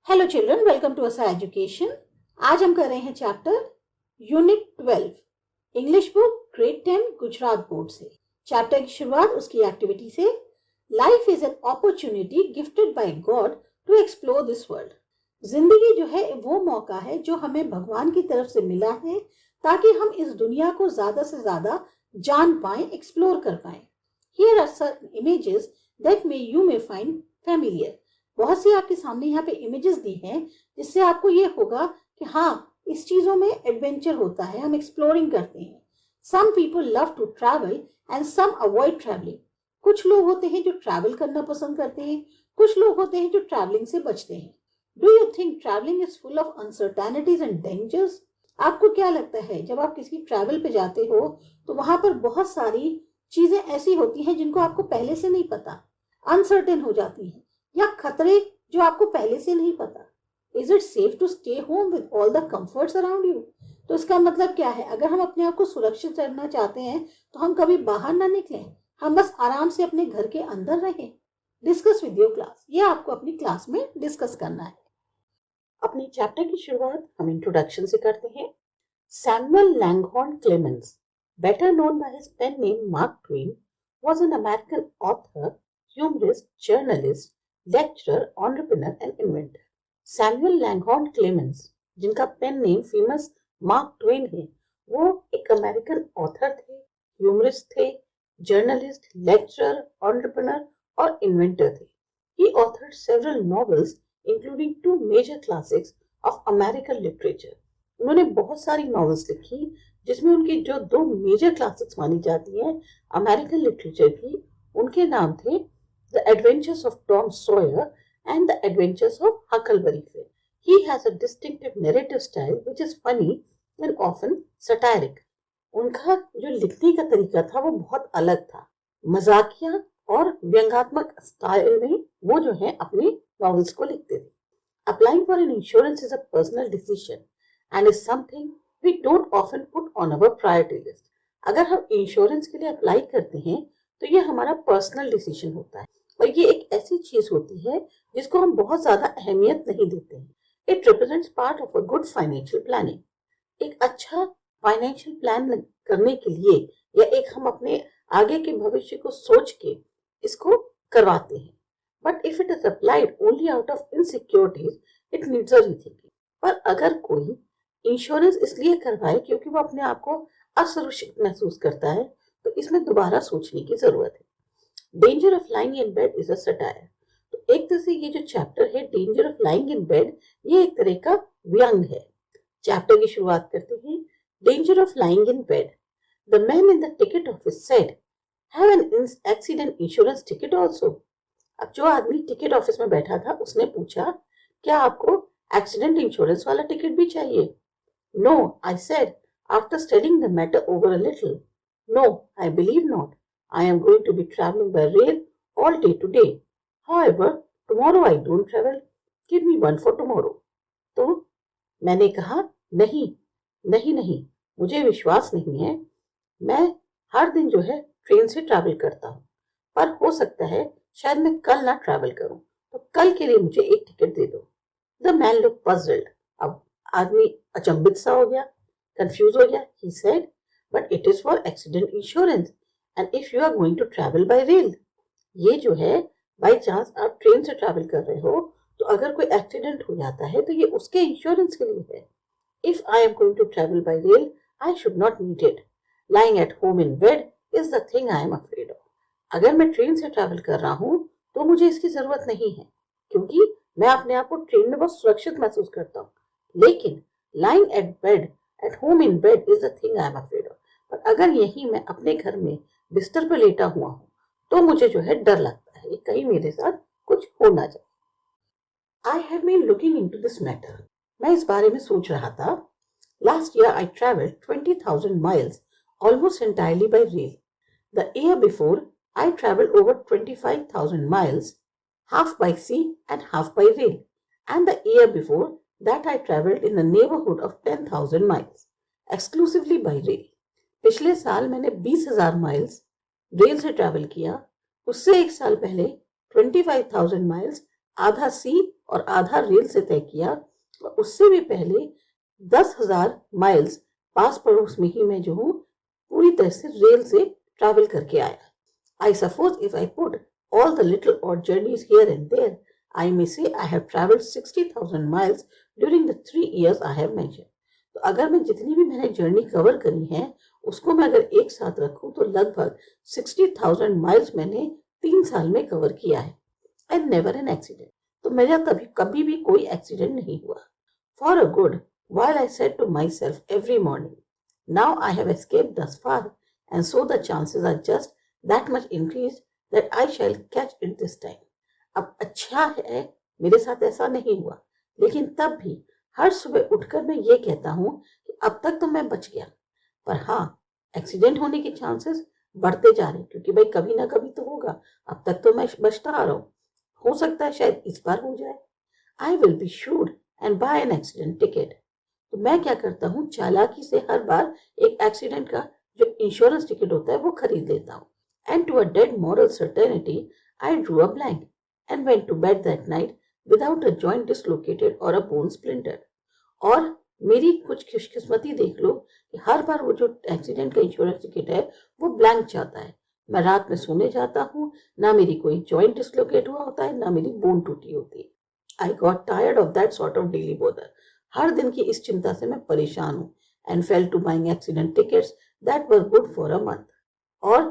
Hello children, welcome to Asa education. आज हम कर रहे हैं chapter unit 12 English book grade 10 Gujarat board से। चैप्टर की शुरुआत उसकी एक्टिविटी से। Life is an opportunity gifted by God to explore this world. जिंदगी जो है वो मौका है जो हमें भगवान की तरफ से मिला है ताकि हम इस दुनिया को ज्यादा से ज्यादा जान पाए, एक्सप्लोर कर पाए। Here are certain images that you may find familiar. बहुत सी आपके सामने यहाँ पे इमेजेस दी हैं जिससे आपको ये होगा कि हाँ, इस चीजों में एडवेंचर होता है, हम एक्सप्लोरिंग करते हैं। Some people love to travel and some avoid travelling. कुछ लोग होते हैं जो ट्रैवल करना पसंद करते हैं, कुछ लोग होते हैं जो ट्रैवलिंग से बचते हैं। Do you think travelling is full of uncertainties and dangers? आपको क्या लगता है जब आप किसी ट्रैवल पे जाते हो तो वहां पर बहुत सारी चीजें ऐसी होती हैं जिनको आपको पहले से नहीं पता, अनसर्टेन हो जाती हैं, या खतरे जो आपको पहले से नहीं पता। Is it safe to stay home with all the comforts around you? तो इसका मतलब क्या है, अगर हम अपने आप को सुरक्षित रखना चाहते हैं तो हम कभी बाहर ना निकलें, हम बस आराम से अपने घर के अंदर रहें। डिस्कस विद योर क्लास, ये आपको अपनी क्लास में डिस्कस करना है। अपनी चैप्टर की शुरुआत हम इंट्रोडक्शन से करते हैं। Samuel Langhorne Clemens, better known by his pen name Mark Twain, was an American author, humorist, journalist, lecturer, entrepreneur and inventor. Samuel Langhorne Clemens, जिनका pen name famous Mark Twain है, वो एक अमेरिकन ऑथर थे, humorist थे, journalist, lecturer, entrepreneur और inventor थे। He authored several novels including two major classics of American literature. उन्होंने बहुत सारी नॉवेल्स लिखी जिसमें उनकी जो दो मेजर क्लासिक्स मानी जाती हैं अमेरिकन लिटरेचर की, उनके नाम थे the adventures of Tom Sawyer and the adventures of Huckleberry Finn. He has a distinctive narrative style which is funny and often satiric. उनका जो लिखने का तरीका था वो बहुत अलग था, मजाकिया और व्यंग्यात्मक स्टाइल में वो जो है अपनी नॉवेल्स को लिखते थे। Applying for an insurance is a personal decision and is something we don't often put on our priority list. अगर हम इंश्योरेंस के लिए अप्लाई करते हैं तो ये हमारा पर्सनल डिसीजन होता है और ये एक ऐसी चीज होती है जिसको हम बहुत ज्यादा अहमियत नहीं देते हैं। It represents part of a good financial planning. एक अच्छा फाइनेंशियल प्लान करने के लिए या एक हम अपने आगे के भविष्य को सोच के इसको करवाते हैं। But if it is applied only out of insecurities it needs a rethinking. पर अगर कोई इंश्योरेंस इसलिए करवाए क्योंकि वो अपने आप को असुरक्षित महसूस करता है तो इसमें दोबारा सोचने की जरूरत है। Danger of lying in bed is a satire. तो एक तरह से ये जो चैप्टर है danger of lying in bed, ये एक तरह का व्यंग है। चैप्टर की शुरुआत करते हैं। Danger of lying in bed, the man in the ticket office said, have an accident insurance ticket also. अब जो आदमी टिकट ऑफिस में बैठा था उसने पूछा, क्या आपको एक्सीडेंट इंश्योरेंस वाला टिकट भी चाहिए? No, I said, after studying the matter over a little. No, I believe not. I am going to be traveling by rail all day today. However, tomorrow I don't travel. Give me one for tomorrow. तो मैंने कहा, नहीं, नहीं, नहीं, मुझे विश्वास नहीं है। मैं हर दिन जो है ट्रेन से ट्रैवल करता हूँ, पर हो सकता है शायद मैं कल ना ट्रैवल करूँ, तो कल के लिए मुझे एक टिकट दे दो। The man look puzzled. अब आदमी अचंभित सा हो गया, कंफ्यूज हो गया। He said, but it is for accident insurance and if you are going to travel by rail. ये जो है बाई चांस आप ट्रेन से ट्रैवल कर रहे हो तो अगर कोई एक्सीडेंट हो जाता है तो ये उसके इंश्योरेंस के लिए है। If I am going to travel by rail, I should not need it. Lying at home in bed is the thing I am afraid of. अगर मैं ट्रेन से ट्रैवल कर रहा हूँ तो मुझे इसकी जरूरत नहीं है क्योंकि मैं अपने आप को ट्रेन में बहुत सुरक्षित महसूस करता हूँ। लेकिन lying at bed at home in bed is the thing I am afraid of. पर अगर यही मैं अपने घर में बिस्तर पर लेटा हुआ हूँ तो मुझे जो है डर लगता है कहीं मेरे साथ कुछ हो ना जाए। I have been looking into this matter. मैं इस बारे में सोच रहा था। Last year I traveled 20,000 miles almost entirely by rail. The year before I traveled over 25,000 miles, half by sea and half by rail. And the year before that I traveled in the neighborhood of 10,000 miles, exclusively by rail. पिछले साल मैंने 20,000 miles rail से travel किया, उससे एक साल पहले 25,000 miles आधा सी और आधा रेल से तय किया, और उससे भी पहले 10,000 माइल्स पास पड़ोस में ही मैं जो हूँ पूरी तरह से रेल से ट्रैवल करके आया. I suppose if I put all the little odd journeys here and there, I may say I have traveled 60,000 miles during the 3 years I have mentioned. तो अगर मैं जितनी भी मैंने जर्नी कवर करी है उसको मैं अगर एक साथ रखूं तो लगभग 60,000 माइल्स मैंने 3 साल में कवर किया है. And never an accident. तो मेरा कभी भी कोई एक्सीडेंट नहीं हुआ. For a good while I said to myself every morning, now I have escaped thus far, and so the chances are just that much increased that I shall catch it this time. अब अच्छा है मेरे साथ ऐसा नहीं हुआ, लेकिन तब भी हर सुबह उठकर मैं ये कहता हूँ कि अब तक तो मैं बच गया. पर हाँ, एक्सीडेंट होने के चांसेस बढ़ते जा रहे हैं, क्योंकि भाई कभी ना कभी तो होगा. अब तक तो मैं बचता आ रहा हूँ, हो सकता है शायद इस बार हो जाए. I will be shrewd and buy an accident ticket. तो मैं क्या करता हूँ, चालाकी से हर बार एक एक्सीडेंट का जो इंश्योरेंस टिकट होता है वो खरीद लेता हूँ. And to a dead moral certainty I drew a blank and went to bed that night without a joint dislocated और अ बोन स्प्लिंटर्ड. और मेरी कुछ खुशकिस्मती देख लो कि हर बार वो जो एक्सीडेंट का इंश्योरेंस टिकट है वो ब्लैंक जाता है. मैं रात में सोने जाता हूँ, ना मेरी कोई जॉइंट डिसलोकेट हुआ होता है, ना मेरी बोन टूटी होती है. I got tired of that sort of daily bother. हर दिन की इस चिंता से मैं परेशान हूँ. And fell to buying accident tickets that were good for a month. और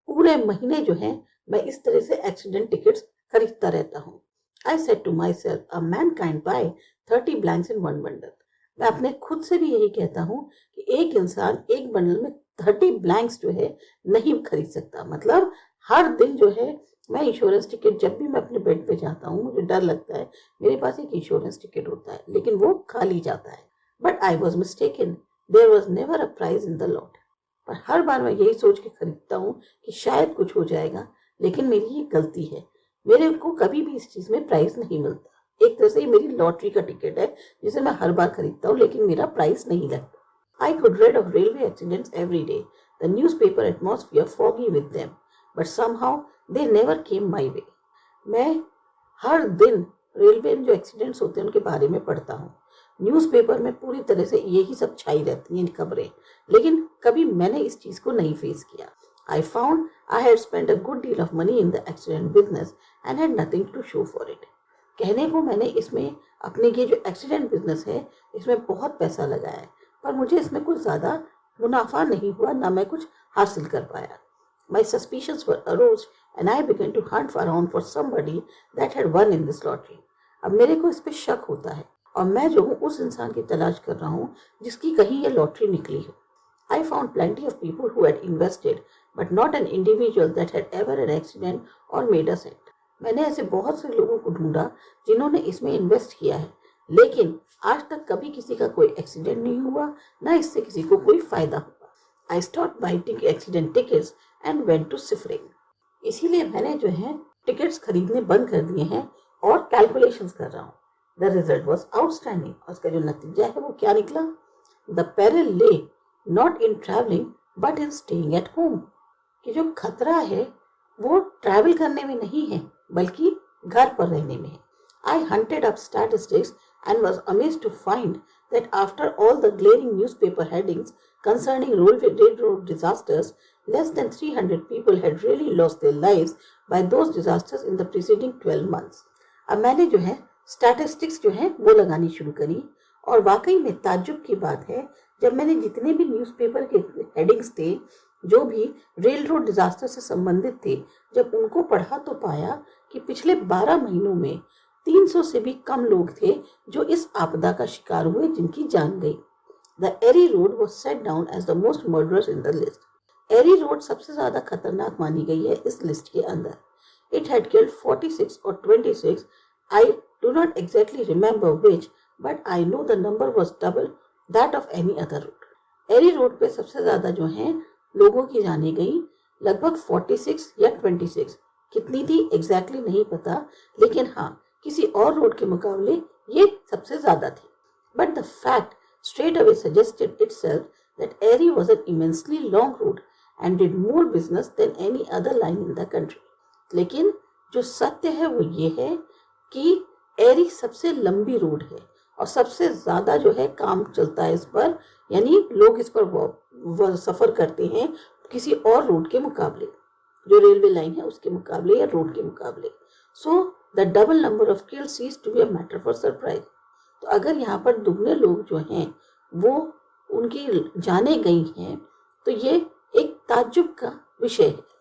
पूरे महीने जो है मैं इस तरह से एक्सीडेंट टिकट्स खरीदता रहता हूँ. I said to myself a man kind buy 30 blanks in one bundle. मैं अपने खुद से भी यही कहता हूँ कि एक इंसान एक बंडल में 30 ब्लैंक्स जो है नहीं खरीद सकता. मतलब हर दिन जो है मैं इंश्योरेंस टिकट, जब भी मैं अपने बेड पे जाता हूँ मुझे डर लगता है, मेरे पास एक इंश्योरेंस टिकट होता है लेकिन वो खाली जाता है. But I was mistaken, there was never a prize in the lot. पर हर बार मैं यही सोच के खरीदता हूँ कि शायद कुछ हो जाएगा, लेकिन मेरी ये गलती है. मेरे को कभी भी इस चीज में प्राइस नहीं मिलता. एक तरह से ये मेरी लॉटरी का टिकट है जिसे मैं हर बार खरीदता हूँ, लेकिन मेरा प्राइस नहीं लगता. I could read of railway accidents every day, the newspaper atmosphere foggy with them, but somehow they never came my way. मैं हर दिन रेलवे में जो एक्सीडेंट्स होते हैं उनके बारे में पढ़ता हूँ. न्यूज़पेपर में पूरी तरह से यही सब छाई रहती हैं खबरें, लेकिन कभी मैंने इस चीज को नहीं फेस किया. I found I had spent a good deal of money in the accident business and had nothing to show for it. कहने को मैंने इसमें अपने ये जो एक्सीडेंट बिजनेस है इसमें बहुत पैसा लगाया है, पर मुझे इसमें कुछ ज्यादा मुनाफा नहीं हुआ, ना मैं कुछ हासिल कर पाया. My suspicions were aroused and I began to hunt around for somebody that had won in this lottery. अब मेरे को इस पे शक होता है और मैं जो हूँ उस इंसान की तलाश कर रहा हूँ जिसकी कहीं ये लॉटरी निकली हो. I found plenty of people who had invested, but not an individual that had ever an accident or made a cent. मैंने ऐसे बहुत से लोगों को ढूंढा जिन्होंने इसमें इन्वेस्ट किया है, लेकिन आज तक कभी किसी का कोई एक्सीडेंट नहीं हुआ, ना इससे किसी को कोई फायदा हुआ. I stopped buying accident tickets and went to ciphering. इसीलिए मैंने जो है टिकट्स खरीदने बंद कर दिए हैं और कैलकुलेशंस कर रहा हूँ. The result was outstanding. और उसका जो नतीजा है वो क्या निकला? The peril lay not in traveling but in staying at home. कि जो खतरा है वो ट्रैवल करने में नहीं है बल्कि घर पर रहने में है. I hunted up statistics and was amazed to find that after all the glaring newspaper headings concerning railroad disasters, less than 300 people had really lost their lives by those disasters in the preceding 12 months. अब मैंने जो है statistics जो है वो लगानी शुरू करी और वाकई में ताज्जुब की बात है, जब मैंने जितने भी न्यूज़पेपर के हेडिंग्स थे जो भी रेल रोड डिजास्टर से संबंधित थे, जब उनको पढ़ा तो पाया कि पिछले 12 महीनों में 300 से भी कम लोग थे जो इस आपदा का शिकार हुए जिनकी जान गई. The Erie road was set down as the most murderous in the list. Erie road सबसे ज्यादा खतरनाक मानी गई है इस लिस्ट के अंदर. इट हैड किल्ड 46 और 26. I do not exactly remember which, but I know the number was double that of any other road. Erie road पे सबसे ज्यादा जो है लोगों की जाने गई, लगभग 46 या 26. कितनी थी एग्जैक्टली नहीं पता, लेकिन हाँ किसी और रोड के मुकाबले ये सबसे ज्यादा थी. But the fact straight away suggested itself that Erie was an immensely long road and did more business than any other line in the country. लेकिन जो सत्य है वो ये है कि एरी सबसे लंबी रोड है और सबसे ज्यादा जो है काम चलता है इस पर, यानी लोग इस पर सफर करते हैं किसी और रोड के मुकाबले, जो रेलवे लाइन है उसके मुकाबले या रोड के मुकाबले। So the double number of killed ceased to be a matter for surprise. तो अगर यहाँ पर दुगने लोग जो हैं वो उनकी जाने गई हैं तो ये एक ताज्जुब का विषय है।